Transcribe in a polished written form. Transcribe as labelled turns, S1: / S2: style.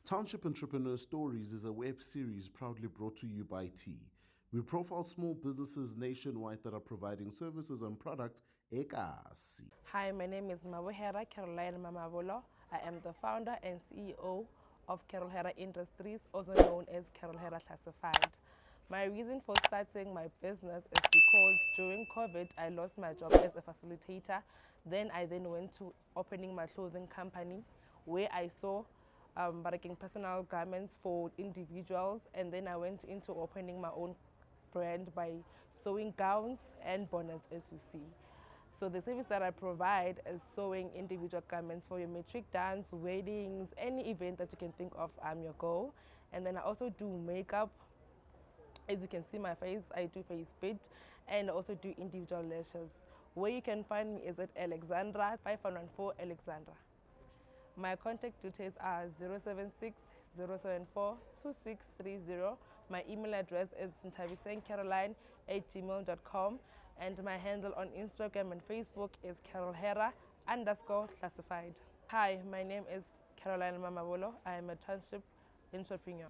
S1: Township Entrepreneurs Stories is a web series proudly brought to you by T. We profile small businesses nationwide that are providing services and products ekasi.
S2: Hi, my name is Cardhera Mamabolo. I am the founder and CEO of Cardhera Industries, also known as Cardhera Classified. My reason for starting my business is because during COVID, I lost my job as a facilitator. I went to opening my clothing company where I saw making personal garments for individuals, and then I went into opening my own brand by sewing gowns and bonnets, as you see. So the service that I provide is sewing individual garments for your matric dance, weddings, any event that you can think of, I'm your goal. And then I also do makeup. As you can see my face, I do face paint, and I also do individual lashes. Where you can find me is at Alexandra, 5114 Alexandra. My contact details are 076 074 2630. My email address is ntabisencaroline@gmail.com, and my handle on Instagram and Facebook is Cardhera_classified. Hi, my name is Caroline Mamabolo. I am a township entrepreneur.